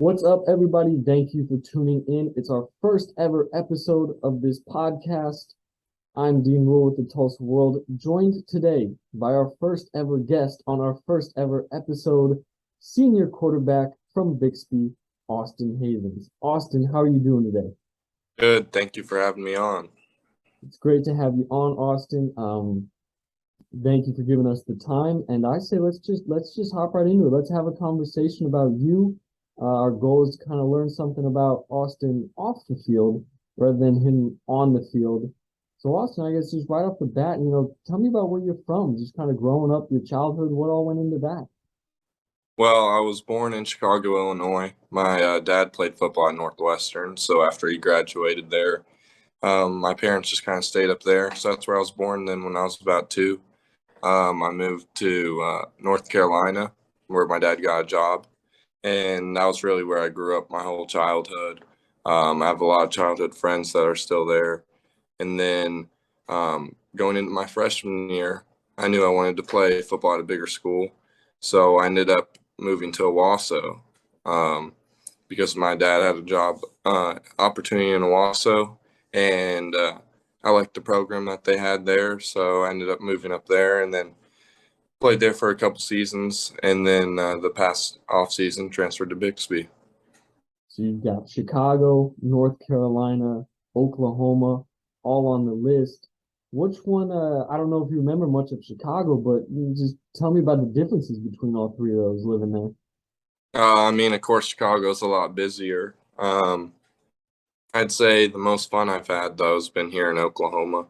What's up, everybody? Thank you for tuning in. It's our first ever episode of this podcast. I'm Dean Ruhl with the Tulsa World, joined today by our first ever guest on our first ever episode, senior quarterback from Bixby, Austin Havens. Austin, how are you doing today? Good. Thank you for having me on. It's great to have you on, Austin. Thank you for giving us the time. And I say let's just hop right into it. Let's have a conversation about you. Our goal is to kind of learn something about Austin off the field rather than him on the field. So Austin, I guess just right off the bat, tell me about where you're from. Just kind of growing up, your childhood, what all went into that? Well, I was born in Chicago, Illinois. My dad played football at Northwestern, so after he graduated there, my parents just kind of stayed up there. So that's where I was born. Then when I was about two, I moved to North Carolina, where my dad got a job, and that was really where I grew up my whole childhood. I have a lot of childhood friends that are still there, and then going into my freshman year, I knew I wanted to play football at a bigger school. So I ended up moving to Owasso because my dad had a job opportunity in Owasso, and I liked the program that they had there. So I ended up moving up there and then played there for a couple seasons. And then the past off season transferred to Bixby. So you've got Chicago, North Carolina, Oklahoma, all on the list. Which one? I don't know if you remember much of Chicago, but you just tell me about the differences between all three of those living there. Of course, Chicago's a lot busier. I'd say the most fun I've had though has been here in Oklahoma,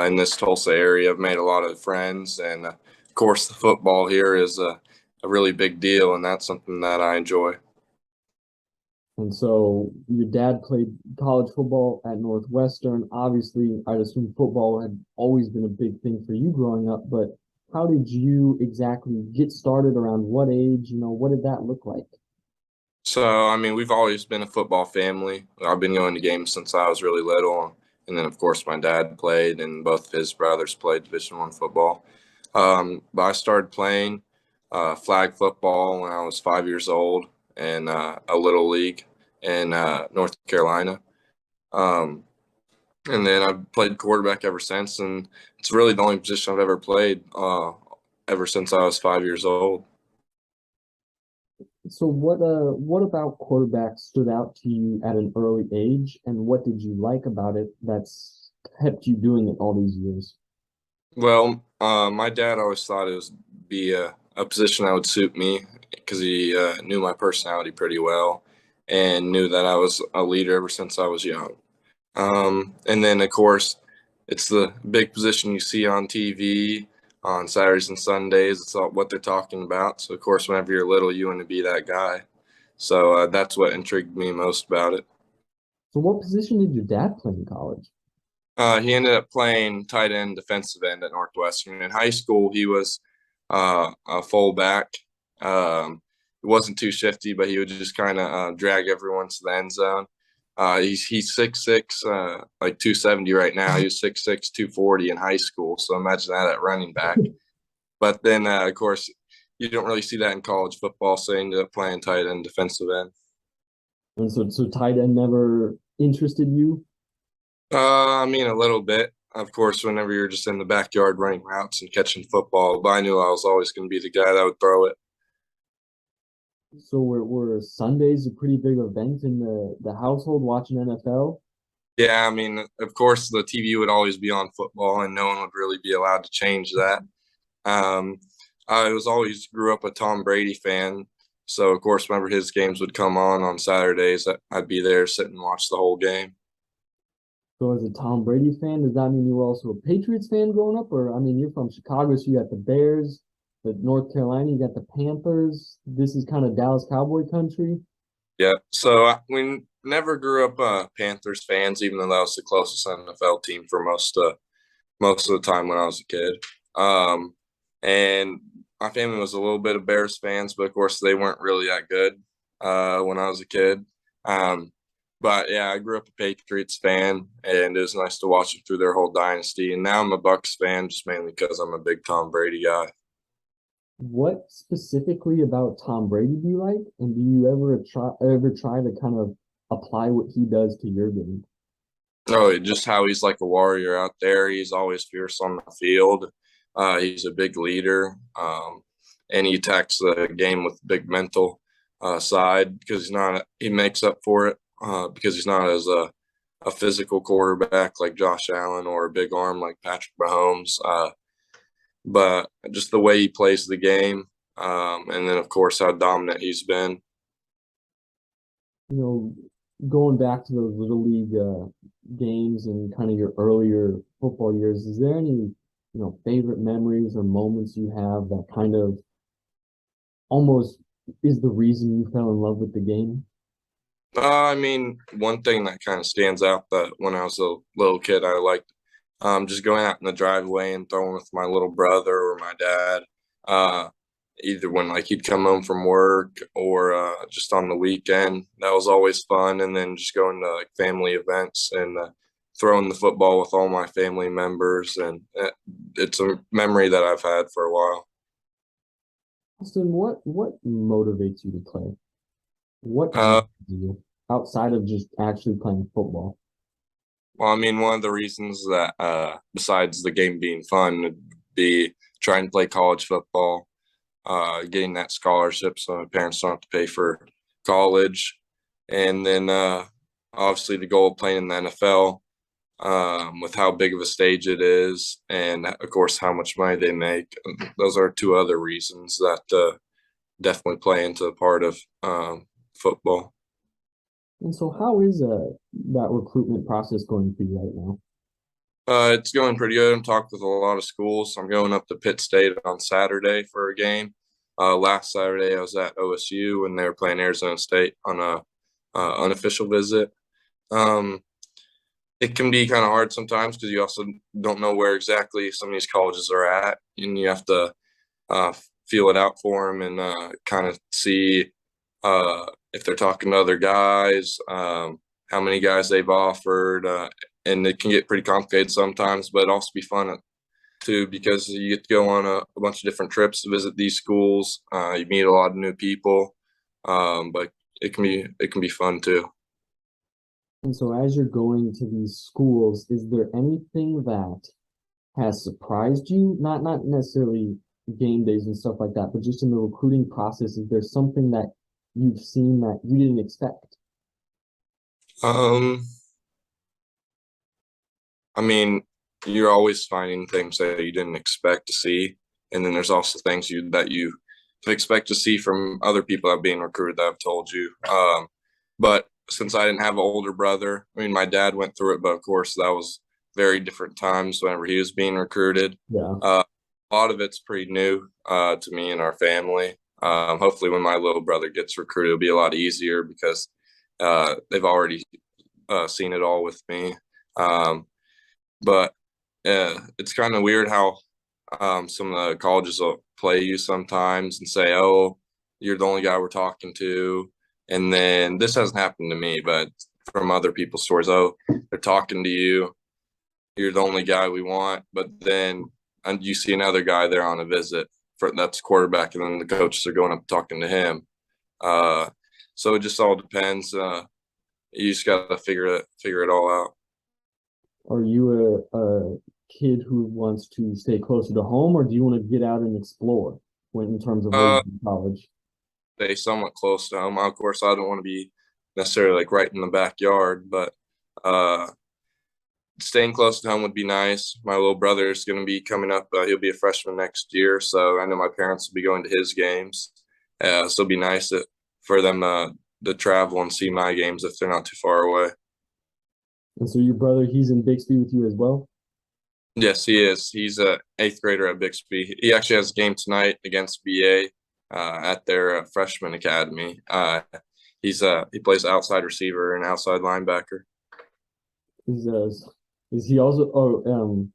in this Tulsa area. I've made a lot of friends, and of course, the football here is a really big deal, and that's something that I enjoy. And so your dad played college football at Northwestern. Obviously, I'd assume football had always been a big thing for you growing up, but how did you exactly get started around what age? What did that look like? We've always been a football family. I've been going to games since I was really little, and then of course my dad played, and both of his brothers played Division I football. But I started playing flag football when I was 5 years old, and a little league in North Carolina. Um, and then I've played quarterback ever since, and it's really the only position I've ever played ever since I was 5 years old. So what about quarterbacks stood out to you at an early age, and what did you like about it that's kept you doing it all these years? Well, my dad always thought it was be a position that would suit me because he knew my personality pretty well and knew that I was a leader ever since I was young. And then, of course, it's the big position you see on TV on Saturdays and Sundays. It's all what they're talking about. So, of course, whenever you're little, you want to be that guy. So that's what intrigued me most about it. So what position did your dad play in college? He ended up playing tight end, defensive end at Northwestern. In high school, he was a fullback. He wasn't too shifty, but he would just kind of drag everyone to the end zone. He's 6'6", like 270 right now. He was 6'6", 240 in high school. So imagine that at running back. But then, of course, you don't really see that in college football. So he ended up playing tight end, defensive end. And so tight end never interested you? A little bit. Of course, whenever you're just in the backyard running routes and catching football, but I knew I was always going to be the guy that would throw it. So were Sundays a pretty big event in the household watching NFL? Yeah, of course, the TV would always be on football, and no one would really be allowed to change that. Um, I was always grew up a Tom Brady fan, so of course, whenever his games would come on Saturdays, I'd be there, sit and watch the whole game. So as a Tom Brady fan, does that mean you were also a Patriots fan growing up? Or I mean, you're from Chicago, so you got the Bears, the North Carolina, you got the Panthers. This is kind of Dallas Cowboy country. Yeah, so we never grew up Panthers fans, even though that was the closest NFL team for most of the time when I was a kid. And my family was a little bit of Bears fans, but of course they weren't really that good when I was a kid. Um, but yeah, I grew up a Patriots fan, and it was nice to watch them through their whole dynasty. And now I'm a Bucks fan, just mainly because I'm a big Tom Brady guy. What specifically about Tom Brady do you like? And do you ever try to kind of apply what he does to your game? Oh, just how he's like a warrior out there. He's always fierce on the field. He's a big leader, and he attacks the game with big mental side because he's not. He makes up for it because he's not as a physical quarterback like Josh Allen or a big arm like Patrick Mahomes. But just the way he plays the game, and then of course how dominant he's been. You know, going back to those little league games and kind of your earlier football years, is there any, favorite memories or moments you have that kind of almost is the reason you fell in love with the game? I mean, one thing that kind of stands out that when I was a little kid, I liked just going out in the driveway and throwing with my little brother or my dad. Uh, Either when like he'd come home from work or just on the weekend. That was always fun. And then just going to like family events and throwing the football with all my family members, and it's a memory that I've had for a while. Austin, what motivates you to play? What Uh, drives you outside of just actually playing football? well, I mean, one of the reasons that besides the game being fun would be trying to play college football, getting that scholarship so my parents don't have to pay for college. And then obviously the goal of playing in the NFL, with how big of a stage it is, and of course how much money they make. Those are two other reasons that definitely play into a part of football. And so, how is that recruitment process going for you right now? It's going pretty good. I'm talking with a lot of schools. I'm going up to Pitt State on Saturday for a game. Last Saturday I was at OSU when they were playing Arizona State on a unofficial visit. Um, it can be kind of hard sometimes because you also don't know where exactly some of these colleges are at, and you have to uh, feel it out for them and kind of see if they're talking to other guys, how many guys they've offered, and it can get pretty complicated sometimes, but also be fun too because you get to go on a bunch of different trips to visit these schools. You meet a lot of new people, but it can be fun too. And so, as you're going to these schools, is there anything that has surprised you? Not necessarily game days and stuff like that, but just in the recruiting process, is there something that you've seen that you didn't expect? Um, I mean, you're always finding things that you didn't expect to see, and then there's also things that you expect to see from other people that are being recruited that have told you. But since I didn't have an older brother, I mean, my dad went through it, but of course that was very different times whenever he was being recruited. Yeah. A lot of it's pretty new to me and our family. Hopefully, when my little brother gets recruited, it'll be a lot easier because they've already seen it all with me. Um, but it's kind of weird how some of the colleges will play you sometimes and say, "Oh, you're the only guy we're talking to," and then this hasn't happened to me, but from other people's stories, "Oh, they're talking to you. You're the only guy we want," but then and you see another guy there on a visit for that's quarterback, and then the coaches are going up talking to him. Uh, so it just all depends. You just got to figure it all out. Are you a kid who wants to stay closer to home, or do you want to get out and explore when in terms of where you Uh, go to college? Stay somewhat close to home. Of course, I don't want to be necessarily like right in the backyard, but uh, staying close to home would be nice. My little brother is going to be coming up. He'll be a freshman next year, so I know my parents will be going to his games. So it'd be nice for them to travel and see my games if they're not too far away. And so your brother, he's in Bixby with you as well? Yes, he is. He's a eighth grader at Bixby. He actually has a game tonight against BA at their freshman academy. He plays outside receiver and outside linebacker. Is he also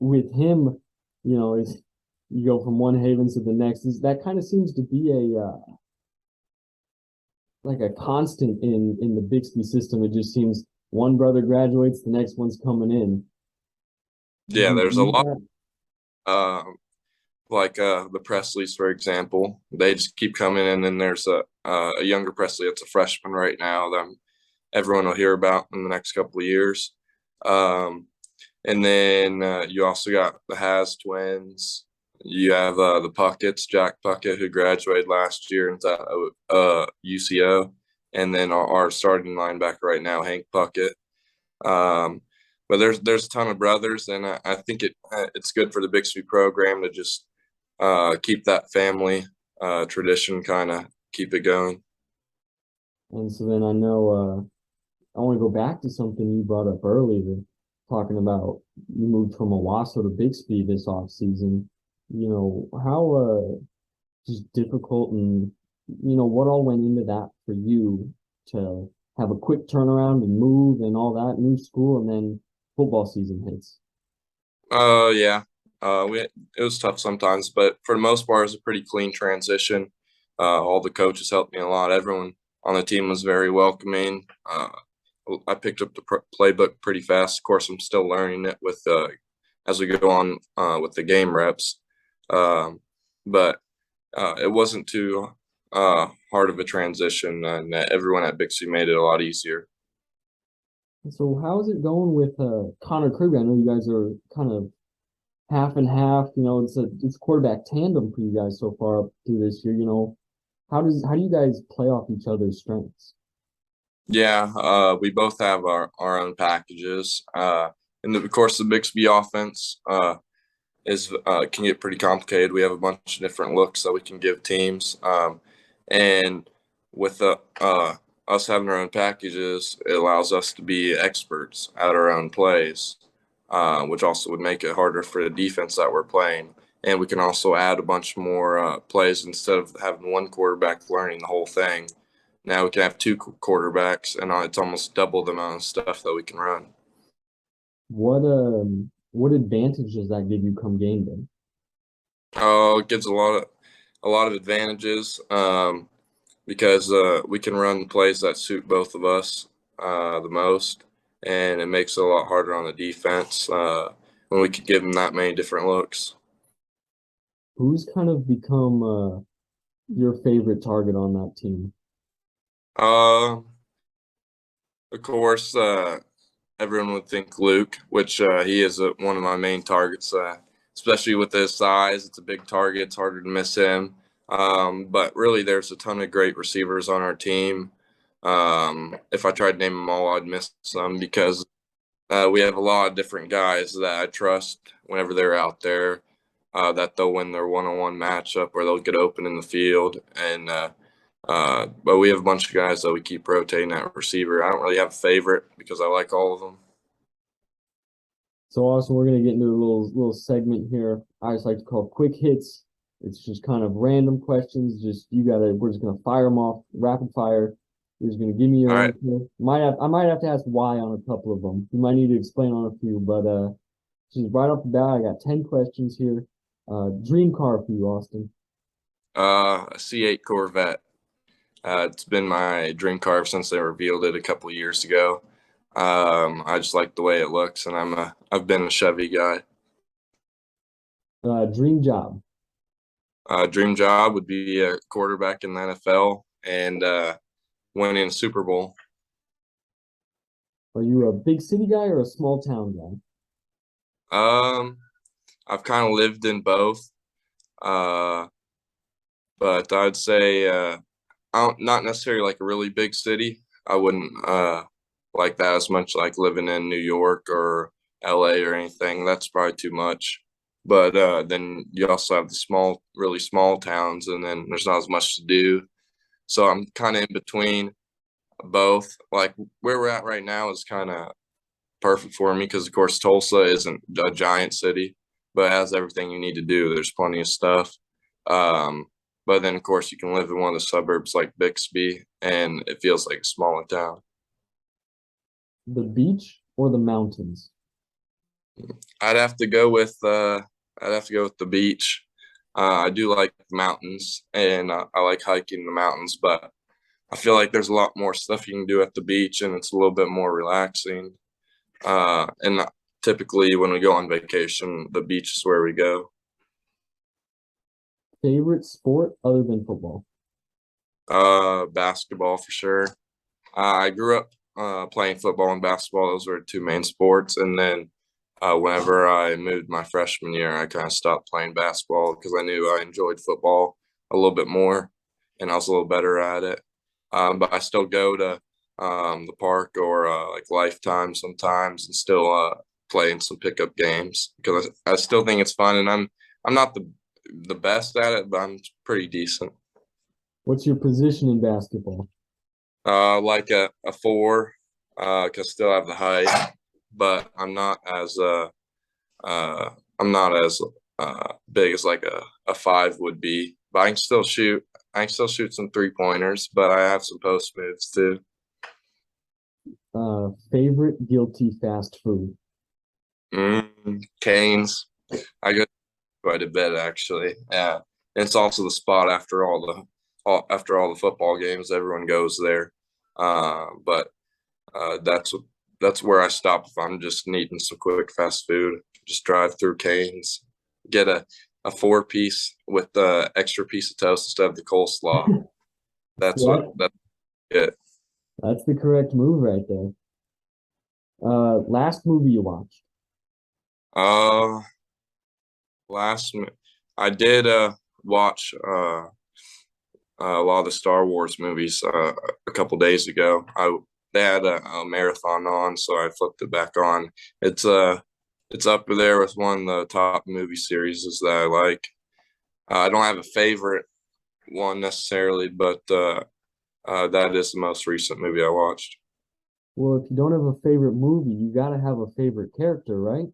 with him, is you go from one haven to the next. Is that kind of seems to be a like a constant in the Bixby system. It just seems one brother graduates, the next one's coming in. Do Yeah, you there's a see lot. that? Um, like the Presleys, for example. They just keep coming in, and there's a younger Presley that's a freshman right now that everyone will hear about in the next couple of years. And then you also got the Has twins. You have the Pucketts, Jack Puckett, who graduated last year into UCO, and then our starting linebacker right now, Hank Puckett. But there's a ton of brothers, and I think it's good for the Bixby program to just keep that family tradition, kind of keep it going. And so then I know I want to go back to something you brought up earlier, talking about you moved from Owasso to Bixby this off season. You know, how just difficult and what all went into that for you to have a quick turnaround and move and all that new school and then football season hits. Yeah. It was tough sometimes, but for the most part, it was a pretty clean transition. All the coaches helped me a lot. Everyone on the team was very welcoming. I picked up the playbook pretty fast. Of course, I'm still learning it with as we go on with the game reps. But it wasn't too hard of a transition, and everyone at Bixby made it a lot easier. So how is it going with Connor Kruger? I know you guys are kind of half and half. It's quarterback tandem for you guys so far up through this year. How do you guys play off each other's strengths? Yeah, we both have our own packages. And of course, the Bixby offense is can get pretty complicated. We have a bunch of different looks that we can give teams, and with us having our own packages, it allows us to be experts at our own plays, which also would make it harder for the defense that we're playing. And we can also add a bunch more plays instead of having one quarterback learning the whole thing. Now we can have two quarterbacks, and it's almost double the amount of stuff that we can run. What advantage does that give you come game day? It gives a lot of advantages because we can run plays that suit both of us the most, and it makes it a lot harder on the defense when we could give them that many different looks. Who's kind of become your favorite target on that team? Uh, of course, everyone would think Luke, which he is one of my main targets, especially with his size. It's a big target. It's harder to miss him. But really, there's a ton of great receivers on our team. If I tried to name them all, I'd miss some because we have a lot of different guys that I trust whenever they're out there, that they'll win their one-on-one matchup or they'll get open in the field. And but we have a bunch of guys that we keep rotating at receiver. I don't really have a favorite because I like all of them. So also we're gonna get into a little segment here. I just like to call quick hits. It's just kind of random questions. We're just gonna fire them off rapid fire. You're just gonna give me your All right. answer. I might have to ask why on a couple of them. You might need to explain on a few, but just right off the bat, I got 10 questions here. Dream car for you, Austin. A C8 Corvette. It's been my dream car since they revealed it a couple of years ago. I just like the way it looks, and I've been a Chevy guy. Dream job. Dream job would be a quarterback in the NFL and winning a Super Bowl. Are you a big city guy or a small town guy? I've kind of lived in both, uh, but I'd say not necessarily like a really big city. I wouldn't like that as much, like living in New York or LA or anything. That's probably too much. But then you also have the really small towns, and then there's not as much to do. So I'm kind of in between both. Like where we're at right now is kind of perfect for me because, of course, Tulsa isn't a giant city, but it has everything you need to do. There's plenty of stuff. Um, but then, of course, you can live in one of the suburbs like Bixby, and it feels like a smaller town. The beach or the mountains? I'd have to go with the beach. I do like mountains, and I like hiking the mountains, but I feel like there's a lot more stuff you can do at the beach, and it's a little bit more relaxing. And typically, when we go on vacation, the beach is where we go. Favorite sport other than football? Basketball for sure. I grew up playing football and basketball. Those were two main sports. And then whenever I moved my freshman year, I kind of stopped playing basketball because I knew I enjoyed football a little bit more and I was a little better at it. But I still go to the park or like Lifetime sometimes and still play in some pickup games because I still think it's fun. And I'm not the best at it, but I'm pretty decent. What's your position in basketball? Like a four, cause still have the height, but I'm not as big as like a five would be. But I can still shoot. I can still shoot some 3-pointers, but I have some post moves too. Favorite guilty fast food? Canes. I go quite a bit actually. Yeah, and it's also the spot after all the football games. Everyone goes there. But that's where I stop if I'm just needing some quick fast food. Just drive through Cane's, get a 4-piece with the extra piece of toast instead of the coleslaw. That's Yeah, that's it. that's the correct move right there. Last movie you watched? Uh, I did watch a lot of the Star Wars movies a couple days ago. They had a marathon on, so I flipped it back on. It's up there with one of the top movie series that I like. I don't have a favorite one necessarily, but that is the most recent movie I watched. Well, if you don't have a favorite movie, you gotta have a favorite character, right?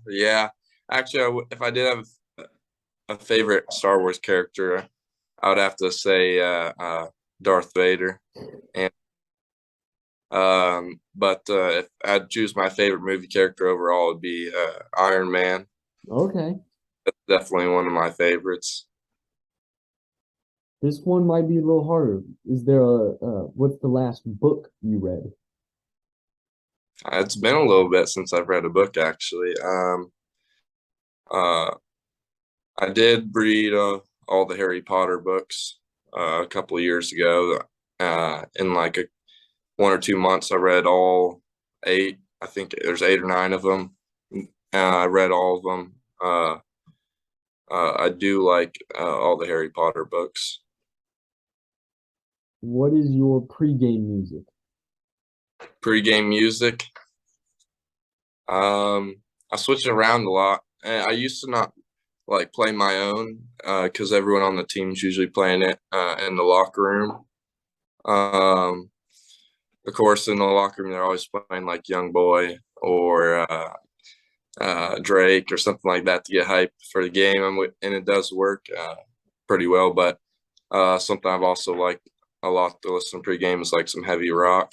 Yeah. Actually, if I did have a favorite Star Wars character, I would have to say Darth Vader. And but if I'd choose my favorite movie character overall, it'd be Iron Man. Okay. That's definitely one of my favorites. This one might be a little harder. Is there what's the last book you read? It's been a little bit since I've read a book, actually. Uh, I did read all the Harry Potter books a couple of years ago. In like 1 or 2 months, I read all 8. I think there's 8 or 9 of them. I read all of them. I do like all the Harry Potter books. What is your pregame music? Pre-game music. I switch it around a lot. And I used to not like play my own because everyone on the team's usually playing it in the locker room. Um, of course, in the locker room, they're always playing like Young Boy or Drake or something like that to get hype for the game, and it does work pretty well. But something I've also liked a lot to listen to pregame is like some heavy rock.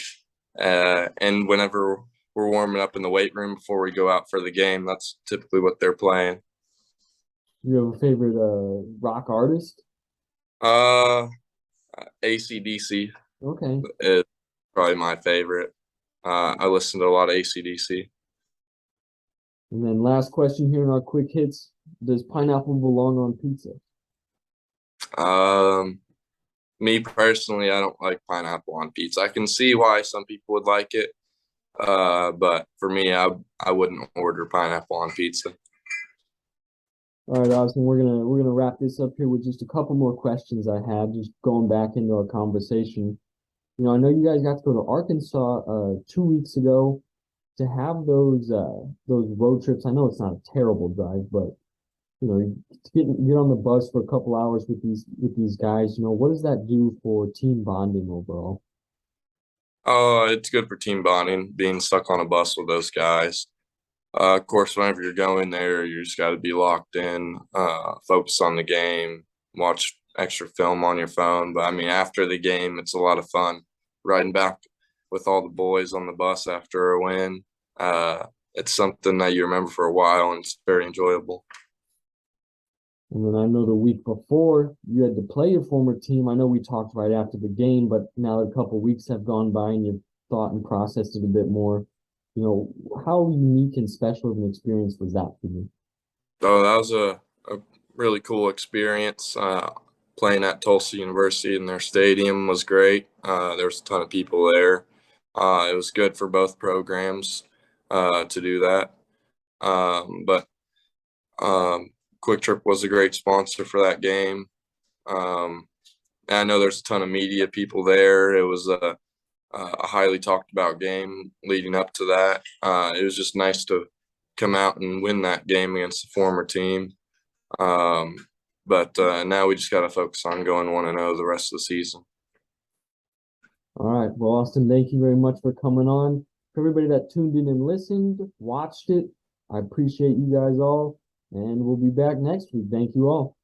And whenever we're warming up in the weight room before we go out for the game, that's typically what they're playing. You have a favorite rock artist? Uh, AC/DC Okay. is probably my favorite. I listen to a lot of AC/DC. And then last question here in our quick hits. Does pineapple belong on pizza? Um, Me personally, I don't like pineapple on pizza. I can see why some people would like it, but for me, I wouldn't order pineapple on pizza. All right, Austin, we're gonna wrap this up here with just a couple more questions I had, just going back into our conversation. I know you guys got to go to Arkansas 2 weeks ago to have those road trips. I know it's not a terrible drive, but to get on the bus for a couple hours with these guys, what does that do for team bonding overall? Oh, it's good for team bonding, being stuck on a bus with those guys. Of course, whenever you're going there, you just got to be locked in, focus on the game, watch extra film on your phone. But I mean, after the game, it's a lot of fun riding back with all the boys on the bus after a win. It's something that you remember for a while, and it's very enjoyable. And then I know the week before you had to play your former team. I know we talked right after the game, but now that a couple weeks have gone by and you've thought and processed it a bit more, how unique and special of an experience was that for you? So that was a really cool experience. Playing at Tulsa University in their stadium was great. There was a ton of people there. It was good for both programs to do that. But Quick Trip was a great sponsor for that game. And I know there's a ton of media people there. It was a highly talked about game leading up to that. It was just nice to come out and win that game against a former team. But now we just got to focus on going 1-0 the rest of the season. All right. Well, Austin, thank you very much for coming on. For everybody that tuned in and listened, watched it, I appreciate you guys all. And we'll be back next week. Thank you all.